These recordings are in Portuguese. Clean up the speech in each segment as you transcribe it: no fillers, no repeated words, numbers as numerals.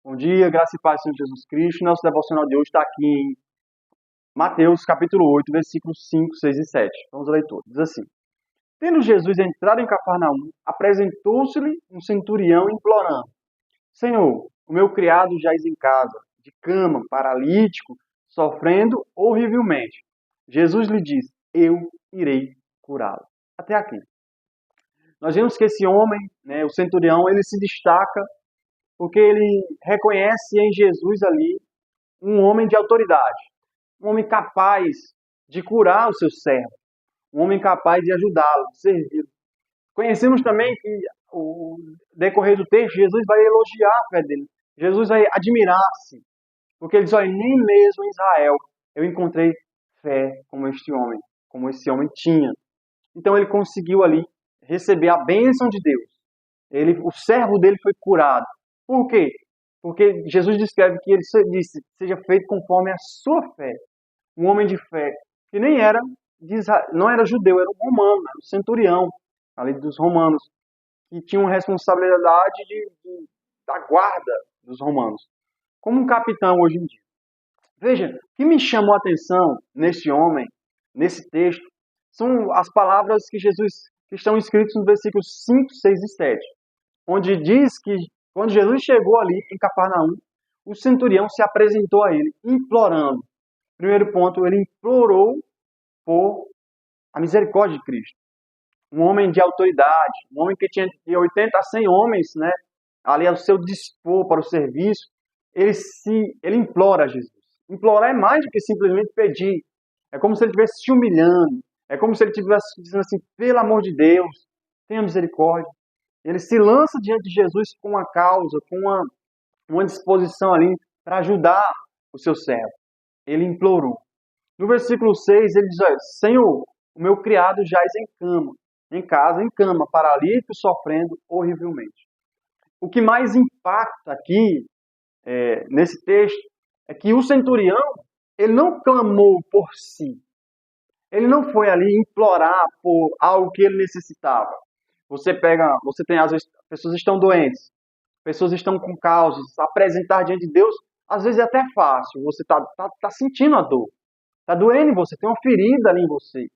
Bom dia, graça e paz do Senhor Jesus Cristo. Nosso devocional de hoje está aqui em Mateus, capítulo 8, versículos 5, 6 e 7. Vamos à leitura. Diz assim: Tendo Jesus entrado em Cafarnaum, apresentou-se-lhe um centurião implorando: Senhor, o meu criado jaz em casa, de cama, paralítico, sofrendo horrivelmente. Jesus lhe disse: Eu irei curá-lo. Até aqui. Nós vemos que esse homem, o centurião, ele se destaca porque ele reconhece em Jesus ali um homem de autoridade, um homem capaz de curar o seu servo, um homem capaz de ajudá-lo, de servi-lo. Conhecemos também que, o decorrer do texto, Jesus vai elogiar a fé dele. Jesus vai admirar-se, porque ele diz: olha, nem mesmo em Israel eu encontrei fé como este homem, como esse homem tinha. Então ele conseguiu ali receber a bênção de Deus. O servo dele foi curado. Por quê? Porque Jesus descreve que ele disse: seja feito conforme a sua fé. Um homem de fé que nem era não era judeu, era um romano, era um centurião ali dos romanos, que tinha responsabilidade da guarda dos romanos, como um capitão hoje em dia. Veja, o que me chamou a atenção nesse homem, nesse texto, são as palavras que estão escritas nos versículos 5, 6 e 7, onde diz que quando Jesus chegou ali em Cafarnaum, o centurião se apresentou a ele, implorando. Primeiro ponto, ele implorou por a misericórdia de Cristo. Um homem de autoridade, um homem que tinha de 80 a 100 homens, ali ao seu dispor para o serviço, ele implora a Jesus. Implorar é mais do que simplesmente pedir. É como se ele estivesse se humilhando. É como se ele estivesse dizendo assim: pelo amor de Deus, tenha misericórdia. Ele se lança diante de Jesus com uma causa, com uma disposição ali para ajudar o seu servo. Ele implorou. No versículo 6, ele diz: olha, Senhor, o meu criado jaz em cama, em casa, em cama, paralítico, sofrendo horrivelmente. O que mais impacta aqui, nesse texto, é que o centurião, ele não clamou por si. Ele não foi ali implorar por algo que ele necessitava. Você tem, às vezes, pessoas estão doentes, pessoas estão com causas, apresentar diante de Deus, às vezes é até fácil. Você tá sentindo a dor, está doendo em você, tem uma ferida ali em você.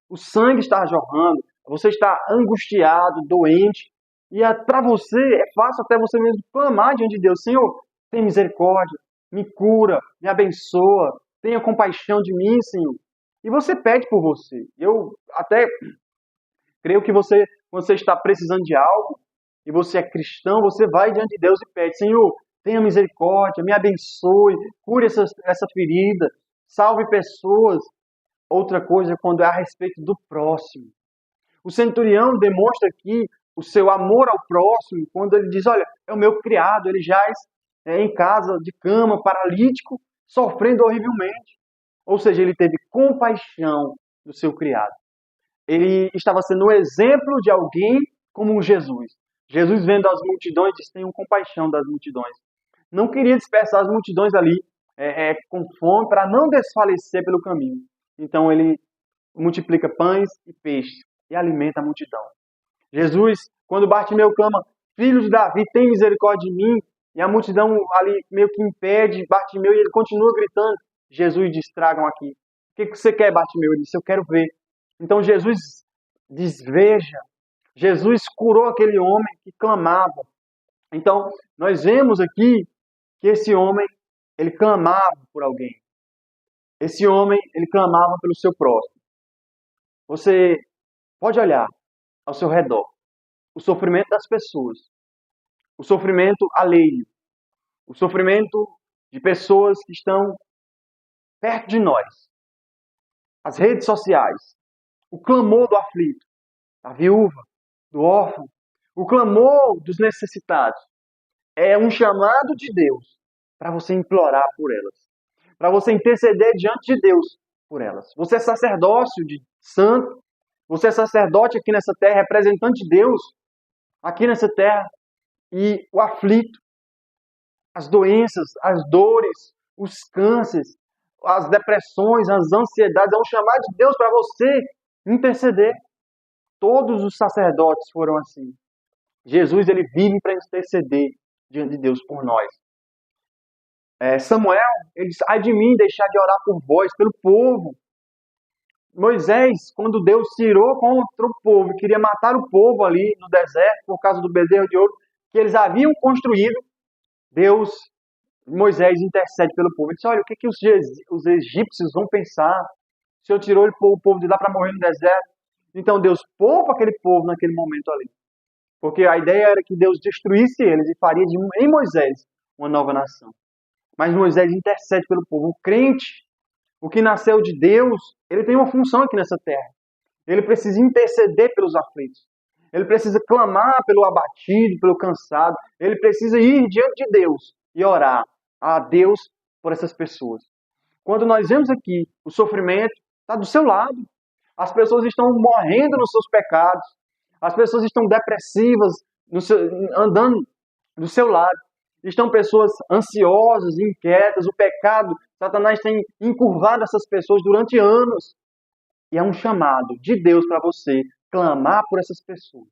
O sangue está jorrando, você está angustiado, doente, e para você é fácil até você mesmo clamar diante de Deus: Senhor, tem misericórdia, me cura, me abençoa, tenha compaixão de mim, Senhor. E você pede por você. Eu até creio que quando você está precisando de algo, e você é cristão, você vai diante de Deus e pede: Senhor, tenha misericórdia, me abençoe, cure essa ferida, salve pessoas. Outra coisa é quando é a respeito do próximo. O centurião demonstra aqui o seu amor ao próximo quando ele diz: olha, é o meu criado, ele jaz em casa, de cama, paralítico, sofrendo horrivelmente. Ou seja, ele teve compaixão do seu criado. Ele estava sendo um exemplo de alguém como um Jesus. Jesus, vendo as multidões, disse: tenham compaixão das multidões. Não queria dispersar as multidões ali com fome para não desfalecer pelo caminho. Então ele multiplica pães e peixes e alimenta a multidão. Jesus, quando Bartimeu clama: Filho de Davi, tem misericórdia de mim, e a multidão ali meio que impede Bartimeu e ele continua gritando, Jesus diz: tragam aqui. O que você quer, Bartimeu? Ele disse: eu quero ver. Então Jesus diz: veja. Jesus curou aquele homem que clamava. Então, nós vemos aqui que esse homem, ele clamava por alguém. Esse homem, ele clamava pelo seu próximo. Você pode olhar ao seu redor o sofrimento das pessoas, o sofrimento alheio, o sofrimento de pessoas que estão perto de nós, as redes sociais, o clamor do aflito, da viúva, do órfão, o clamor dos necessitados. É um chamado de Deus para você implorar por elas, para você interceder diante de Deus por elas. Você é sacerdócio de santo, você é sacerdote aqui nessa terra, representante de Deus aqui nessa terra, e o aflito, as doenças, as dores, os cânceres, as depressões, as ansiedades, é um chamado de Deus para você interceder. Todos os sacerdotes foram assim. Jesus, ele vive para interceder diante de Deus por nós. Samuel, ele disse, ai de mim deixar de orar por vós, pelo povo. Moisés, quando Deus tirou contra o povo, queria matar o povo ali no deserto, por causa do bezerro de ouro que eles haviam construído, Deus, Moisés intercede pelo povo. Ele disse, olha, o que, que os egípcios vão pensar? O Senhor tirou o povo de lá para morrer no deserto. Então Deus poupa aquele povo naquele momento ali. Porque a ideia era que Deus destruísse eles e faria em Moisés uma nova nação. Mas Moisés intercede pelo povo. O crente, o que nasceu de Deus, ele tem uma função aqui nessa terra. Ele precisa interceder pelos aflitos. Ele precisa clamar pelo abatido, pelo cansado. Ele precisa ir diante de Deus e orar a Deus por essas pessoas. Quando nós vemos aqui o sofrimento, está do seu lado. As pessoas estão morrendo nos seus pecados. As pessoas estão depressivas, andando do seu lado. Estão pessoas ansiosas, inquietas. O pecado, Satanás tem encurvado essas pessoas durante anos. E é um chamado de Deus para você clamar por essas pessoas.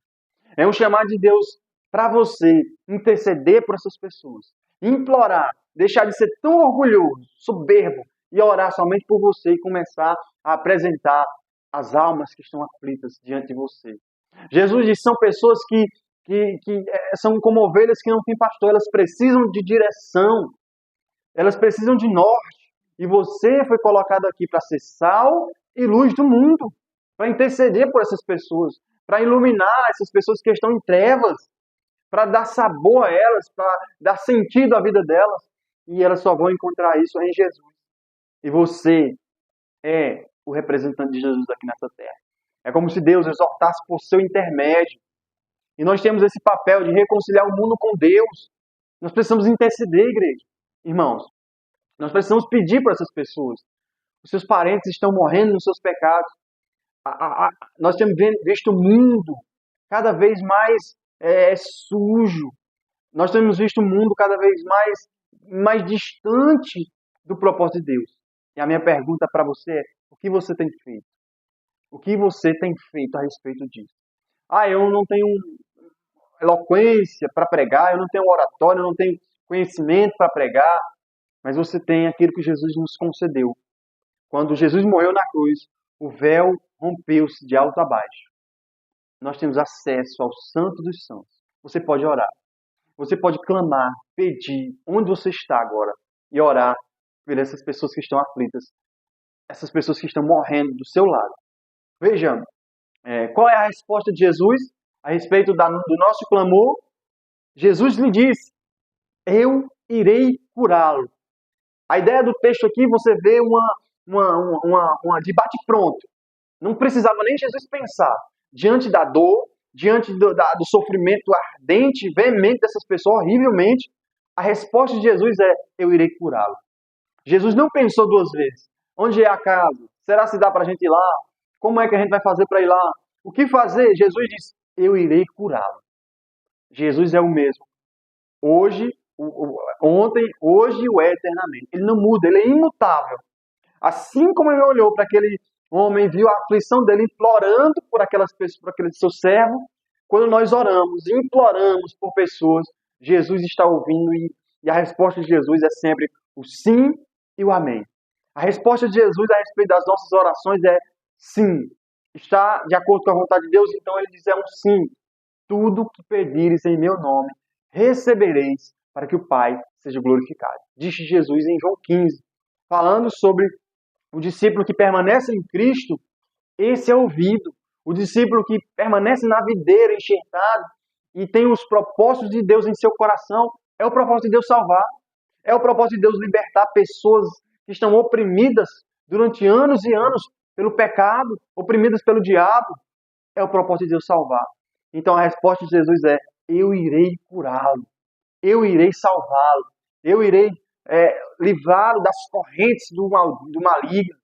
É um chamado de Deus para você interceder por essas pessoas. Implorar, deixar de ser tão orgulhoso, soberbo, e orar somente por você e começar a apresentar as almas que estão aflitas diante de você. Jesus diz, são pessoas que são como ovelhas que não têm pastor, elas precisam de direção, elas precisam de norte. E você foi colocado aqui para ser sal e luz do mundo, para interceder por essas pessoas, para iluminar essas pessoas que estão em trevas, para dar sabor a elas, para dar sentido à vida delas. E elas só vão encontrar isso em Jesus. E você é o representante de Jesus aqui nessa terra. É como se Deus exortasse por seu intermédio. E nós temos esse papel de reconciliar o mundo com Deus. Nós precisamos interceder, igreja. Irmãos, nós precisamos pedir para essas pessoas. Os seus parentes estão morrendo nos seus pecados. Nós temos visto o mundo cada vez mais sujo. Nós temos visto o mundo cada vez mais distante do propósito de Deus. E a minha pergunta para você é, o que você tem feito? O que você tem feito a respeito disso? Eu não tenho eloquência para pregar, eu não tenho oratório, eu não tenho conhecimento para pregar, mas você tem aquilo que Jesus nos concedeu. Quando Jesus morreu na cruz, o véu rompeu-se de alto a baixo. Nós temos acesso ao Santo dos Santos. Você pode orar. Você pode clamar, pedir, onde você está agora, e orar por essas pessoas que estão aflitas, essas pessoas que estão morrendo do seu lado. Veja, qual é a resposta de Jesus a respeito do nosso clamor? Jesus lhe disse, eu irei curá-lo. A ideia do texto aqui, você vê uma debate pronto. Não precisava nem Jesus pensar. Diante da dor, diante do sofrimento ardente, veemente dessas pessoas, horrivelmente, a resposta de Jesus é, eu irei curá-lo. Jesus não pensou duas vezes. Onde é a casa? Será se dá para a gente ir lá? Como é que a gente vai fazer para ir lá? O que fazer? Jesus disse, eu irei curá-lo. Jesus é o mesmo. Hoje, ontem, hoje e o eternamente. Ele não muda, ele é imutável. Assim como ele olhou para aquele homem, viu a aflição dele implorando por aquelas pessoas, por aquele seu servo, quando nós oramos, imploramos por pessoas, Jesus está ouvindo e a resposta de Jesus é sempre o sim e o amém. A resposta de Jesus a respeito das nossas orações é sim. Está de acordo com a vontade de Deus, então ele diz um sim. Tudo que pedires em meu nome, recebereis para que o Pai seja glorificado. Disse Jesus em João 15, falando sobre o discípulo que permanece em Cristo, esse é ouvido. O discípulo que permanece na videira, enxertado, e tem os propósitos de Deus em seu coração, é o propósito de Deus salvar. É o propósito de Deus libertar pessoas que estão oprimidas durante anos e anos pelo pecado, oprimidas pelo diabo. É o propósito de Deus salvar. Então a resposta de Jesus é, eu irei curá-lo. Eu irei salvá-lo. Eu irei livrá-lo das correntes do maligno.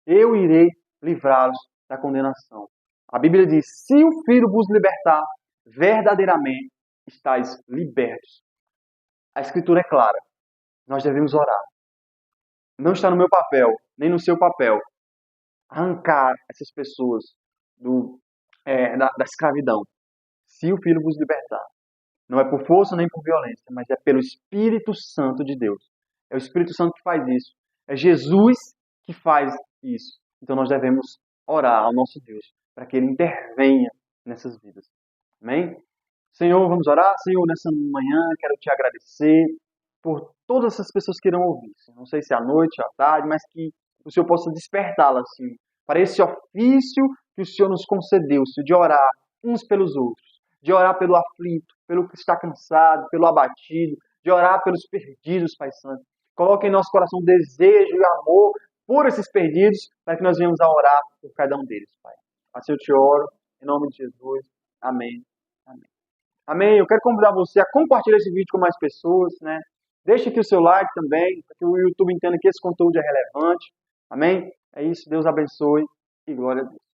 Eu irei livrá-los da condenação. A Bíblia diz, se o Filho vos libertar, verdadeiramente estáis libertos. A Escritura é clara. Nós devemos orar. Não está no meu papel, nem no seu papel, arrancar essas pessoas da escravidão. Se o Filho vos libertar. Não é por força nem por violência, mas é pelo Espírito Santo de Deus. É o Espírito Santo que faz isso. É Jesus que faz isso. Então nós devemos orar ao nosso Deus para que Ele intervenha nessas vidas. Amém? Senhor, vamos orar? Senhor, nessa manhã quero te agradecer por todas essas pessoas que irão ouvir. Não sei se é à noite, à tarde, mas que o Senhor possa despertá-las, assim, para esse ofício que o Senhor nos concedeu, Senhor, de orar uns pelos outros, de orar pelo aflito, pelo que está cansado, pelo abatido, de orar pelos perdidos, Pai Santo. Coloque em nosso coração desejo e amor por esses perdidos, para que nós venhamos a orar por cada um deles, Pai. Assim eu te oro, em nome de Jesus. Amém. Amém. Amém. Eu quero convidar você a compartilhar esse vídeo com mais pessoas, né? Deixe aqui o seu like também, para que o YouTube entenda que esse conteúdo é relevante. Amém? É isso. Deus abençoe e glória a Deus.